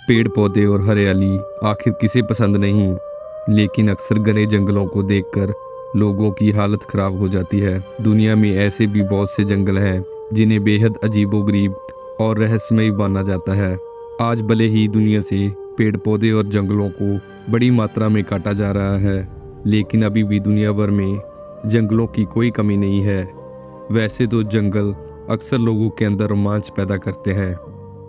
पेड़ पौधे और हरियाली आखिर किसे पसंद नहीं, लेकिन अक्सर घने जंगलों को देखकर लोगों की हालत खराब हो जाती है। दुनिया में ऐसे भी बहुत से जंगल हैं जिन्हें बेहद अजीबोगरीब और रहस्यमयी माना जाता है। आज भले ही दुनिया से पेड़ पौधे और जंगलों को बड़ी मात्रा में काटा जा रहा है, लेकिन अभी भी दुनिया भर में जंगलों की कोई कमी नहीं है। वैसे तो जंगल अक्सर लोगों के अंदर रोमांच पैदा करते हैं,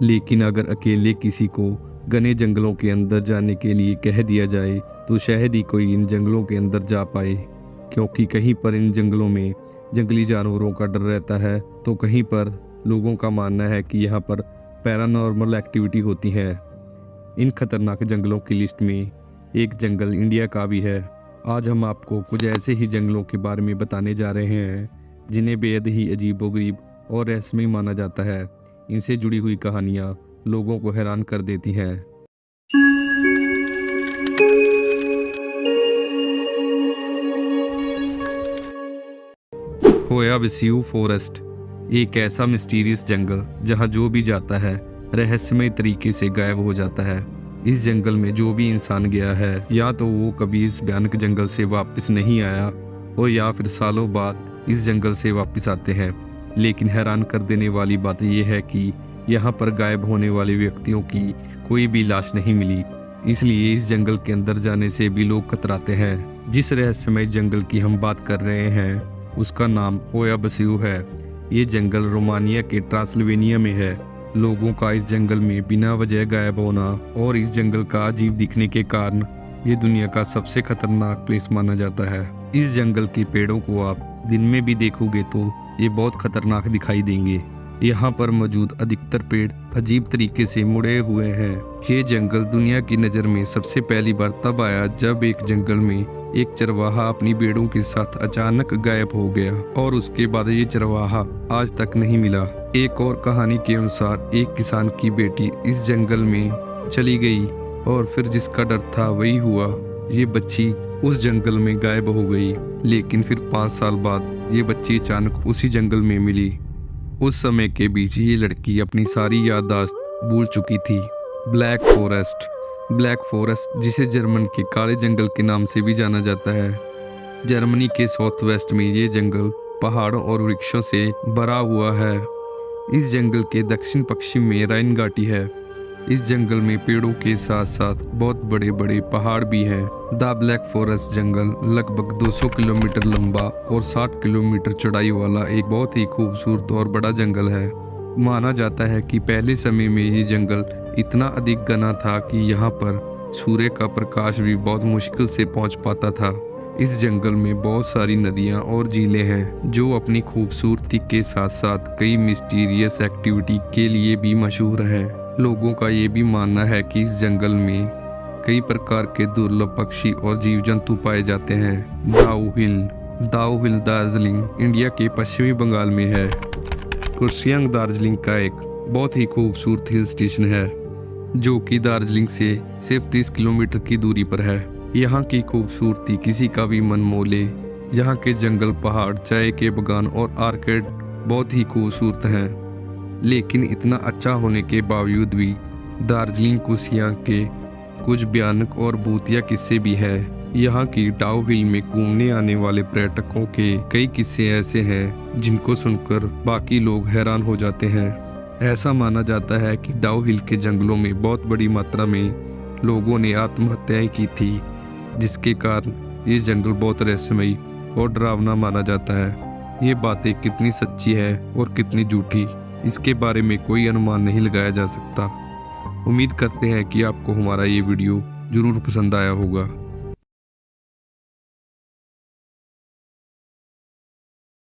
लेकिन अगर अकेले किसी को घने जंगलों के अंदर जाने के लिए कह दिया जाए तो शायद ही कोई इन जंगलों के अंदर जा पाए, क्योंकि कहीं पर इन जंगलों में जंगली जानवरों का डर रहता है तो कहीं पर लोगों का मानना है कि यहाँ पर पैरानॉर्मल एक्टिविटी होती है। इन खतरनाक जंगलों की लिस्ट में एक जंगल इंडिया का भी है। आज हम आपको कुछ ऐसे ही जंगलों के बारे में बताने जा रहे हैं जिन्हें बेहद ही अजीबोगरीब और रहस्यमयी माना जाता है। इनसे जुड़ी हुई कहानियाँ लोगों को हैरान कर देती हैं। होया विस्यू फॉरेस्ट एक ऐसा मिस्टीरियस जंगल जहां जो भी जाता है रहस्यमय तरीके से गायब हो जाता है। इस जंगल में जो भी इंसान गया है या तो वो कभी इस भयानक जंगल से वापस नहीं आया और या फिर सालों बाद इस जंगल से वापस आते हैं। लेकिन हैरान कर देने वाली बात यह है कि यहाँ पर गायब होने वाले व्यक्तियों की कोई भी लाश नहीं मिली। इसलिए इस जंगल के अंदर जाने से भी लोग कतराते हैं। जिस रहस्यमय जंगल की हम बात कर रहे हैं उसका नाम होया विस्यू है। ये जंगल रोमानिया के ट्रांसिल्वेनिया में है। लोगों का इस जंगल में बिना वजह गायब होना और इस जंगल का अजीब दिखने के कारण ये दुनिया का सबसे खतरनाक प्लेस माना जाता है। इस जंगल के पेड़ों को आप दिन में भी देखोगे तो ये बहुत खतरनाक दिखाई देंगे। यहाँ पर मौजूद अधिकतर पेड़ अजीब तरीके से मुड़े हुए हैं। ये जंगल दुनिया की नज़र में सबसे पहली बार तब आया जब एक जंगल में एक चरवाहा अपनी भेड़ों के साथ अचानक गायब हो गया और उसके बाद ये चरवाहा आज तक नहीं मिला। एक और कहानी के अनुसार एक किसान की बेटी इस जंगल में चली गई और फिर जिसका डर था वही हुआ। ये बच्ची उस जंगल में गायब हो गई, लेकिन फिर 5 साल बाद ये बच्ची अचानक उसी जंगल में मिली। उस समय के बीच ये लड़की अपनी सारी याददाश्त भूल चुकी थी। ब्लैक फॉरेस्ट जिसे जर्मन के काले जंगल के नाम से भी जाना जाता है। जर्मनी के साउथ वेस्ट में ये जंगल पहाड़ों और वृक्षों से भरा हुआ है। इस जंगल के दक्षिण पश्चिम में राइन घाटी है। इस जंगल में पेड़ों के साथ साथ बहुत बड़े बड़े पहाड़ भी हैं। द ब्लैक फॉरेस्ट जंगल लगभग 200 किलोमीटर लंबा और 60 किलोमीटर चौड़ाई वाला एक बहुत ही खूबसूरत और बड़ा जंगल है। माना जाता है कि पहले समय में ये जंगल इतना अधिक घना था कि यहाँ पर सूर्य का प्रकाश भी बहुत मुश्किल से पहुँच पाता था। इस जंगल में बहुत सारी नदियाँ और झीलें हैं जो अपनी खूबसूरती के साथ साथ कई मिस्टीरियस एक्टिविटी के लिए भी मशहूर हैं। लोगों का ये भी मानना है कि इस जंगल में कई प्रकार के दुर्लभ पक्षी और जीव जंतु पाए जाते हैं। दाऊ हिल दार्जिलिंग इंडिया के पश्चिमी बंगाल में है। कुर्सियांग दार्जिलिंग का एक बहुत ही खूबसूरत हिल स्टेशन है जो कि दार्जिलिंग से सिर्फ 30 किलोमीटर की दूरी पर है। यहाँ की खूबसूरती किसी का भी मन मोह ले। यहाँ के जंगल, पहाड़, चाय के बागान और आर्किड बहुत ही खूबसूरत हैं। लेकिन इतना अच्छा होने के बावजूद भी दार्जिलिंग कुर्सियांग के कुछ भयानक और भूतिया किस्से भी हैं। यहाँ की डाउ हिल में घूमने आने वाले पर्यटकों के कई किस्से ऐसे हैं जिनको सुनकर बाकी लोग हैरान हो जाते हैं। ऐसा माना जाता है कि डाउ हिल के जंगलों में बहुत बड़ी मात्रा में लोगों ने आत्महत्याएं की थी, जिसके कारण ये जंगल बहुत रहस्यमयी और डरावना माना जाता है। ये बातें कितनी सच्ची है और कितनी झूठी, इसके बारे में कोई अनुमान नहीं लगाया जा सकता। उम्मीद करते हैं कि आपको हमारा ये वीडियो ज़रूर पसंद आया होगा।